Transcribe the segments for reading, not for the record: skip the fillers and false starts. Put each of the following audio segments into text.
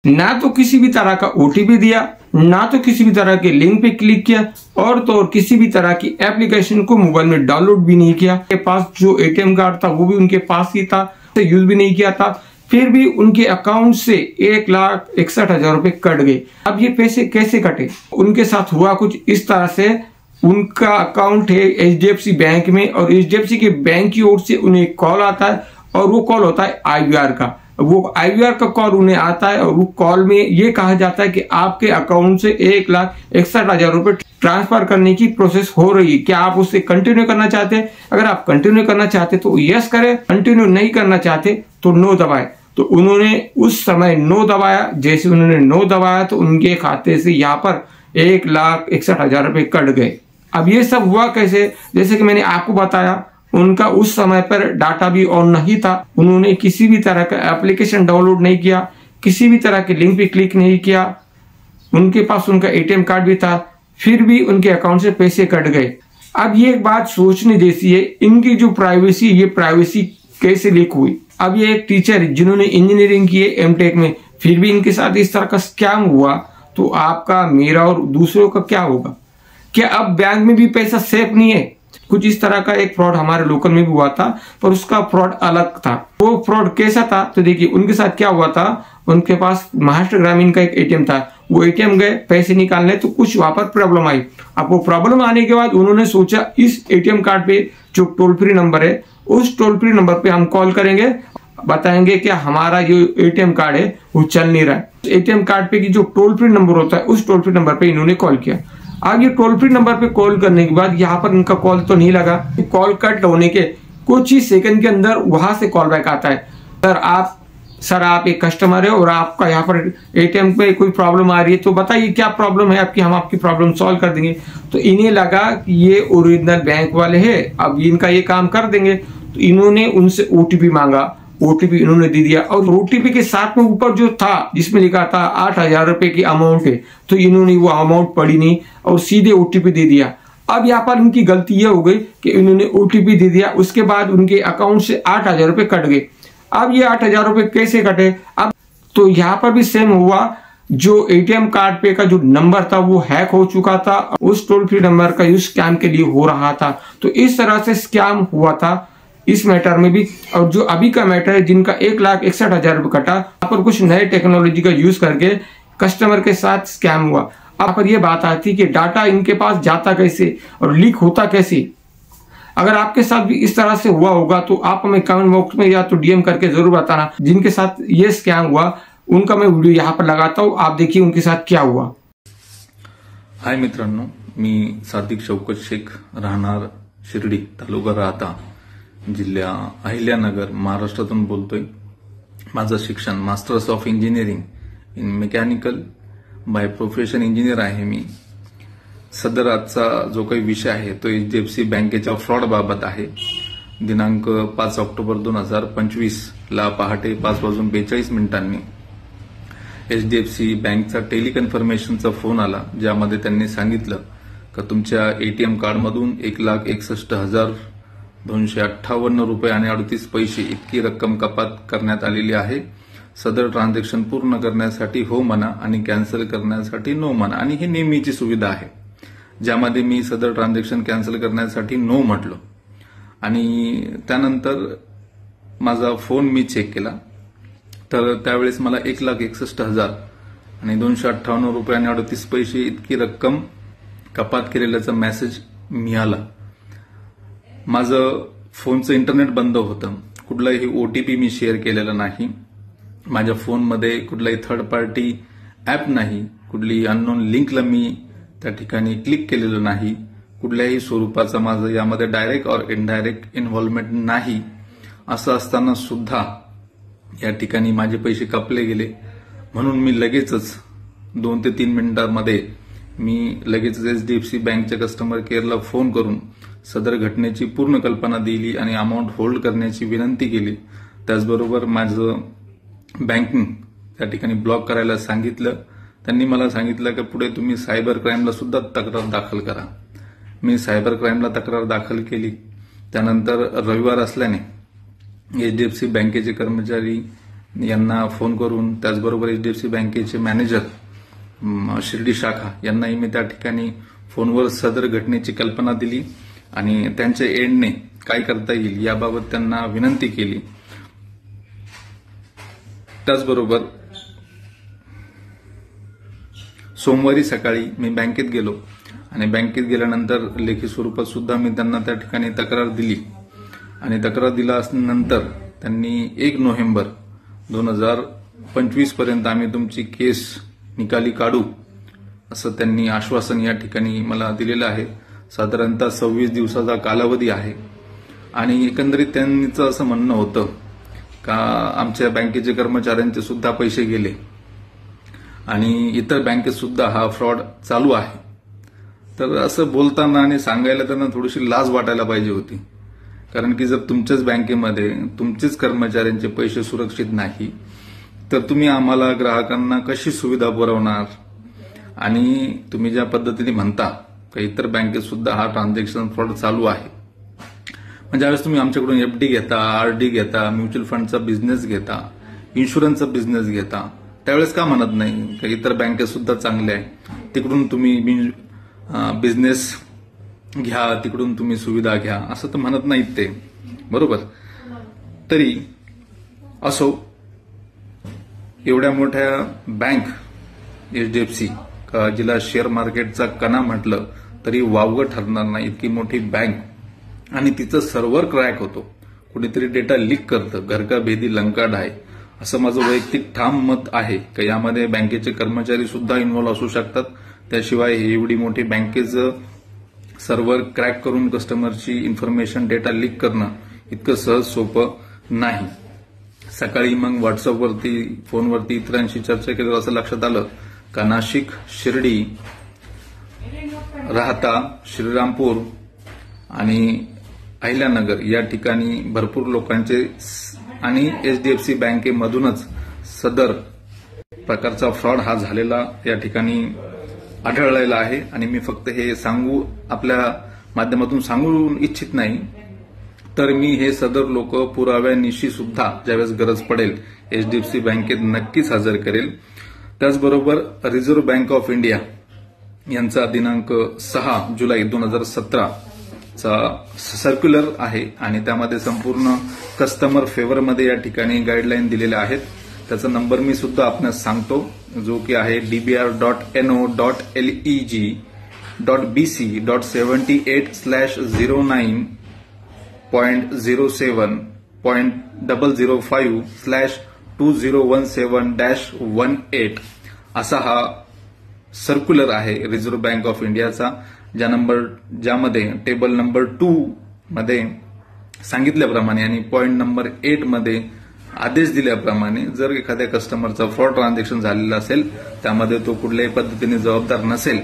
ना तो किसी भी तरह का ओटीपी दिया, ना तो किसी भी तरह के लिंक पे क्लिक किया, और तो और किसी भी तरह की एप्लीकेशन को मोबाइल में डाउनलोड भी नहीं किया। के पास जो एटीएम कार्ड था वो भी उनके पास ही था, यूज भी नहीं किया था, फिर भी उनके अकाउंट से 1,61,000 रुपए कट गए। अब ये पैसे कैसे कटे? उनके साथ हुआ कुछ इस तरह से, उनका अकाउंट है एचडीएफसी बैंक में, और एचडीएफसी के बैंक की ओर से उन्हें कॉल आता है, और वो कॉल होता है आईवीआर का। वो आईवीआर का कॉल उन्हें आता है, और वो कॉल में ये कहा जाता है कि आपके अकाउंट से 1,61,000 रुपए ट्रांसफर करने की प्रोसेस हो रही है, क्या आप उससे कंटिन्यू करना चाहते हैं? अगर आप कंटिन्यू करना चाहते तो यस करें, कंटिन्यू नहीं करना चाहते तो नो दबाए। तो उन्होंने उस समय नो दबाया। जैसे उन्होंने नो दबाया तो उनके खाते से यहाँ पर 1,61,000 रुपए कट गए। अब ये सब हुआ कैसे? जैसे कि मैंने आपको बताया, उनका उस समय पर डाटा भी ऑन नहीं था, उन्होंने किसी भी तरह का एप्लीकेशन डाउनलोड नहीं किया, किसी भी तरह के लिंक पे क्लिक नहीं किया, उनके पास उनका एटीएम कार्ड भी था, फिर भी उनके अकाउंट से पैसे कट गए। अब ये एक बात सोचने जैसी है, इनकी जो प्राइवेसी, ये प्राइवेसी कैसे लीक हुई? अब ये एक टीचर जिन्होंने इंजीनियरिंग की है एमटेक में, फिर भी इनके साथ इस तरह का स्कैम हुआ, तो आपका, मेरा और दूसरों का क्या होगा? क्या अब बैंक में भी पैसा सेफ नहीं है? कुछ इस तरह का एक फ्रॉड हमारे लोकल में भी हुआ था, पर उसका फ्रॉड अलग था। वो फ्रॉड कैसा था? तो देखिए उनके साथ क्या हुआ था, उनके पास महाराष्ट्र ग्रामीण का एक एटीएम था, वो एटीएम गए पैसे निकालने, तो कुछ वहां पर प्रॉब्लम आई। अब वो प्रॉब्लम आने के बाद उन्होंने सोचा इस एटीएम कार्ड पे जो टोल फ्री नंबर है, उस टोल फ्री नंबर पे हम कॉल करेंगे, बताएंगे कि हमारा जो एटीएम कार्ड है वो चल नहीं रहा है। एटीएम कार्ड पे की जो टोल फ्री नंबर होता है, उस टोल फ्री नंबर पे इन्होंने कॉल किया। आगे टोल फ्री नंबर पे कॉल करने के बाद यहाँ पर इनका कॉल तो नहीं लगा, कॉल कट होने के कुछ ही सेकंड के अंदर वहां से कॉल बैक आता है, सर आप एक कस्टमर है और आपका यहाँ पर एटीएम पे कोई प्रॉब्लम आ रही है, तो बताइए क्या प्रॉब्लम है आपकी, हम आपकी प्रॉब्लम सॉल्व कर देंगे। तो इन्हें लगा कि ये ओरिजिनल बैंक वाले हैं, अब इनका ये काम कर देंगे, तो इन्होंने उनसे ओटीपी मांगा, ओटीपी इन्होंने दे दिया, और ओटीपी के साथ में ऊपर जो था जिसमें लिखा था 8,000 रुपए की अमाउंट है, तो इन्होंने वो अमाउंट पढ़ी नहीं और सीधे ओटीपी दे दिया। अब यहाँ पर उनकी गलती ये हो गई कि इन्होंने ओटीपी दे दिया, उसके बाद उनके अकाउंट से 8,000 रुपए कट गए। अब ये 8,000 रुपए कैसे कटे? अब तो यहाँ पर भी सेम हुआ, जो एटीएम कार्ड पे का जो नंबर था वो हैक हो चुका था, उस टोल फ्री नंबर का यूज स्कैम के लिए हो रहा था। तो इस तरह से स्कैम हुआ था इस मैटर में भी। और जो अभी का मैटर है, जिनका 1,61,000 रुपए कटा, यहाँ पर कुछ नए टेक्नोलॉजी का यूज करके कस्टमर के साथ स्कैम हुआ। अब पर यह बात आती कि डाटा इनके पास जाता कैसे और लीक होता कैसे। अगर आपके साथ भी इस तरह से हुआ होगा तो आप हमें कमेंट बॉक्स में या तो डीएम करके जरूर बताना। जिनके साथ ये स्कैम हुआ उनका मैं वीडियो यहाँ पर लगाता हूँ, आप देखिए उनके साथ क्या हुआ। हाय मित्रांनो, मी सादिक शौकत शेख, राहणार शिर्डी, तालुका राहता, जिल्हा अहिल्यानगर, महाराष्ट्रातून बोलतोय। माझं शिक्षण masters of engineering in mechanical by profession engineer आहे मी। सदर आजचा जो काही विषय आहे तो एचडीएफसी बँकेच्या फ्रॉड बाबत आहे। दिनांक 5 ऑक्टोबर 2025 ला पहाटे 5:42 एचडीएफसी बँकचा टेलिकन्फर्मेशनचा फोन आला, ज्यामध्ये त्यांनी सांगितलं की तुमच्या एटीएम कार्डमधून 1,61,258 रुपये आणि 38 पैसे इतकी रक्कम कपात करण्यात आलेली आहे। सदर ट्रान्झॅक्शन पूर्ण करण्यासाठी हो म्हणा आणि कॅन्सल करण्यासाठी नो म्हणा, आणि ही नेहमीची सुविधा आहे, ज्यामध्ये मी सदर ट्रान्झॅक्शन कॅन्सल करण्यासाठी नो म्हटलो। आणि त्यानंतर माझा फोन मी चेक केला, तर त्यावेळेस मला 1,61,258 रुपये आणि 38 पैसे इतकी रक्कम कपात केलेल्याचा मेसेज मिळाला। माझं फोनचं इंटरनेट बंद होतं, कुठलाही ओटीपी मी शेअर केलेला नाही, माझ्या फोनमध्ये कुठलाही थर्ड पार्टी ॲप नाही, कुठलीही अननोन लिंकला मी त्या ठिकाणी क्लिक केलेलं नाही, कुठल्याही स्वरूपाचा माझं यामध्ये डायरेक्ट और इनडायरेक्ट इन्व्हॉल्वमेंट नाही। असं असताना सुद्धा या ठिकाणी माझे पैसे कापले गेले, म्हणून मी लगेचच 2 ते 3 मिनिटांमध्ये मी लगेचच एचडीएफसी बँकच्या कस्टमर केअरला फोन करून सदर घटनेची पूर्ण कल्पना दिली आणि अमाउंट होल्ड करण्याची विनंती केली। त्याचबरोबर माझं बँकिंग त्या ठिकाणी ब्लॉक करायला सांगितलं। त्यांनी मला सांगितलं की पुढे तुम्ही सायबर क्राईमला सुद्धा तक्रार दाखल करा। मी सायबर क्राईमला तक्रार दाखल केली। त्यानंतर रविवार असल्याने एचडीएफसी बँकेचे कर्मचारी यांना फोन करून, त्याचबरोबर HDFC बँकेचे मॅनेजर शिर्डी शाखा यांनाही मी त्या ठिकाणी फोनवर सदर घटनेची कल्पना दिली आणि त्यांच्या एंडने काय करता येईल याबाबत त्यांना विनंती केली. त्याचबरोबर सोमवारी सकाळी मी बँकेत गेलो आणि बँकेत गेल्यानंतर लेखी स्वरूपात सुद्धा मी त्यांना त्या ठिकाणी तक्रार दिली आणि तक्रार दिल्यानंतर त्यांनी 1 नोव्हेंबर 2025 पर्यंत आम्ही तुमची केस निकाली काढू असं त्यांनी आश्वासन या ठिकाणी मला दिलेलं आहे. साधारणतः 26 दिवसाचा कालावधी आहे आणि एकंदरीत त्यांचं असं म्हणणं होतं का आमच्या बँकेचे कर्मचाऱ्यांचे सुद्धा पैसे गेले आणि इतर बँकेत सुद्धा हा फ्रॉड चालू आहे. तर असं बोलताना आणि सांगायला त्यांना थोडीशी लाज वाटायला पाहिजे होती, कारण की जर तुमच्याच बँकेमध्ये तुमचेच कर्मचाऱ्यांचे पैसे सुरक्षित नाही तर तुम्ही आम्हाला ग्राहकांना कशी सुविधा पुरवणार. आणि तुम्ही ज्या पद्धतीने म्हणता का इतर बँकेत सुद्धा हा ट्रान्झॅक्शन फ्रॉड चालू आहे, म्हणजे ज्यावेळेस तुम्ही आमच्याकडून FD घेता, RD घेता, म्युच्युअल फंडचा बिझनेस घेता, इन्शुरन्सचा बिझनेस घेता, त्यावेळेस का म्हणत नाही का इतर बँकेत सुद्धा चांगले आहे, तिकडून तुम्ही बिझनेस घ्या, तिकडून तुम्ही सुविधा घ्या, असं तर म्हणत नाहीत ते, बरोबर. तरी असो, एवढ्या मोठ्या बँक HDFC जिला शेअर मार्केटचा कणा म्हटलं तरी वावगं ठरणार नाही इतकी मोठी बँक आणि तिचं सर्व्हर क्रॅक होतो, कुठेतरी डेटा लीक करतं, घर का भेदी लंका ढाय, असं माझं वैयक्तिक ठाम मत आहे की यामध्ये बँकेचे कर्मचारी सुद्धा इन्व्हॉल्व असू शकतात. त्याशिवाय एवढी मोठी बँकेचं सर्व्हर क्रॅक करून कस्टमरची इन्फॉर्मेशन, डेटा लीक करणं इतकं सहज सोपं नाही. सकाळी मग व्हॉट्सअपवरती, फोनवरती इतरांशी चर्चा केल्यावर असं लक्षात आलं का नाशिक, शिर्डी, राहता, श्रीरामपूर आणि अहिल्यानगर या ठिकाणी भरपूर लोकांचे आणि HDFC बँकेमधूनच सदर प्रकारचा फ्रॉड हा झालेला या ठिकाणी आढळलेला आहे. आणि मी फक्त हे आपल्या माध्यमातून सांगू इच्छित नाही, तर मी हे सदर लोक पुराव्यानिशी सुद्धा ज्यावेळेस गरज पडेल HDFC बँकेत नक्कीच हजर करेल. त्याचबरोबर रिझर्व्ह बँक ऑफ इंडिया यांचा दिनांक 6 जुलै 2017 चा सर्क्युलर आहे आणि त्यामध्ये संपूर्ण कस्टमर फेवरमध्ये या ठिकाणी गाईडलाईन दिलेल्या आहेत. त्याचा नंबर मी सुद्धा आपणास सांगतो, जो की आहे dbr.no.leg.79.007.005/2017-18 असा हा सर्क्युलर आहे रिझर्व्ह बँक ऑफ इंडियाचा, ज्यामध्ये टेबल नंबर 2 मध्ये सांगितल्याप्रमाणे आणि पॉइंट नंबर 8 मध्ये आदेश दिल्याप्रमाणे जर एखाद्या कस्टमरचा फ्रॉड ट्रान्झॅक्शन झालेला असेल, त्यामध्ये तो कुठल्याही पद्धतीने जबाबदार नसेल,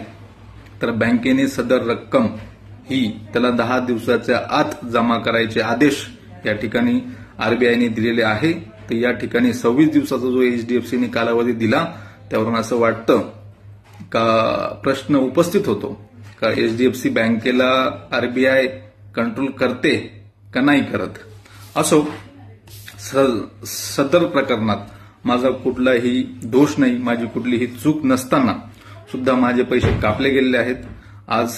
तर बँकेने सदर रक्कम ही त्याला 10 दिवसाच्या आत जमा करायचे आदेश या ठिकाणी RBIने दिलेले आहे. तर या ठिकाणी 26 दिवसाचा जो HDFCने कालावधी दिला, त्यावरून असं वाटतं का प्रश्न उपस्थित होतो का HDFC बँकेला RBI कंट्रोल करते का नाही करत. असो, सदर प्रकरणात माझा कुठलाही दोष नाही, माझी कुठलीही चूक नसताना सुद्धा माझे पैसे कापले गेलेले आहेत. आज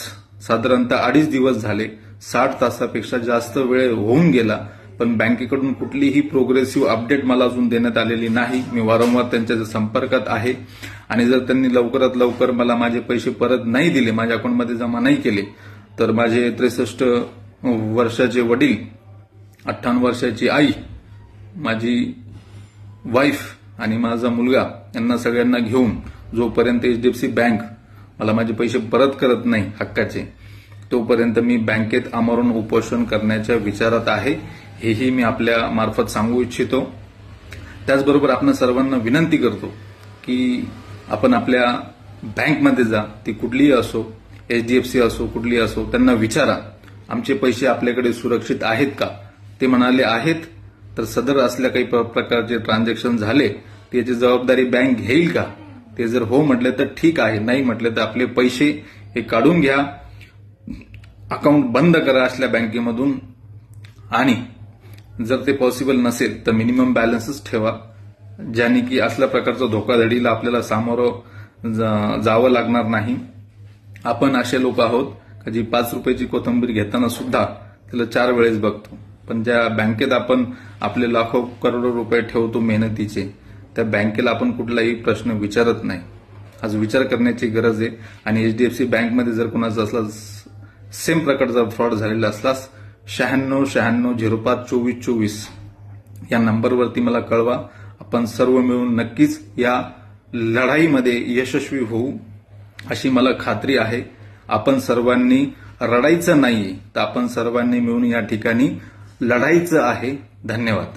साधारणतः 2.5 दिवस झाले, 60 तासापेक्षा जास्त वेळ होऊन गेला, पण बँकेकडून कुठलीही प्रोग्रेसिव्ह अपडेट मला अजून देण्यात आलेली नाही. मी वारंवार त्यांच्या संपर्कात आहे आणि जर त्यांनी लवकरात लवकर मला माझे पैसे परत नाही दिले, माझ्या अकाउंटमध्ये जमा नाही केले, तर माझे 63 वर्षाचे वडील, 58 वर्षाची आई, माझी वाईफ आणि माझा मुलगा यांना सगळ्यांना घेऊन जोपर्यंत HDFC बँक मला माझे पैसे परत करत नाही हक्काचे, तोपर्यंत मी बँकेत आमरण उपोषण करण्याच्या विचारात आहे, हेही मी आपल्या मार्फत सांगू इच्छितो. त्याचबरोबर आपण सर्वांना विनंती करतो की आपण आपल्या बँकमध्ये जा, ती कुठलीही असो, HDFC असो, कुठलीही असो, त्यांना विचारा आमचे पैसे आपल्याकडे सुरक्षित आहेत का. ते म्हणाले आहेत, तर सदर असल्या काही प्रकारचे ट्रान्झॅक्शन झाले त्याची जबाबदारी बँक घेईल का. ते जर हो म्हटले तर ठीक आहे, नाही म्हटले तर आपले पैसे हे काढून घ्या, अकाउंट बंद करा असल्या बँकेमधून, आणि जर ते पॉसिबल नसेल तर मिनिमम बॅलन्सच ठेवा. ज्याने की असल्या प्रकारचं धोकाधडीला आपल्याला सामोरं जावं लागणार नाही. आपण असे लोक आहोत का जी 5 रुपयाची कोथिंबीर घेताना सुद्धा त्याला 4 वेळेस बघतो. पण ज्या बँकेत आपण आपले लाखो करोडो रुपये ठेवतो मेहनतीचे, त्या बँकेला आपण कुठलाही प्रश्न विचारत नाही. आज विचार करण्याची गरज आहे. आणि HDFC बँकमध्ये जर कोणाचा असला सेम प्रकारचा फ्रॉड झालेला असलास 9696052424 या नंबरवरती मला कळवा. आपण सर्व मिळून नक्कीच या लढाईमध्ये यशस्वी होऊ अशी मला खात्री आहे. आपण सर्वांनी रडायचं नाहीये, तर आपण सर्वांनी मिळून या ठिकाणी लढायचं आहे. धन्यवाद.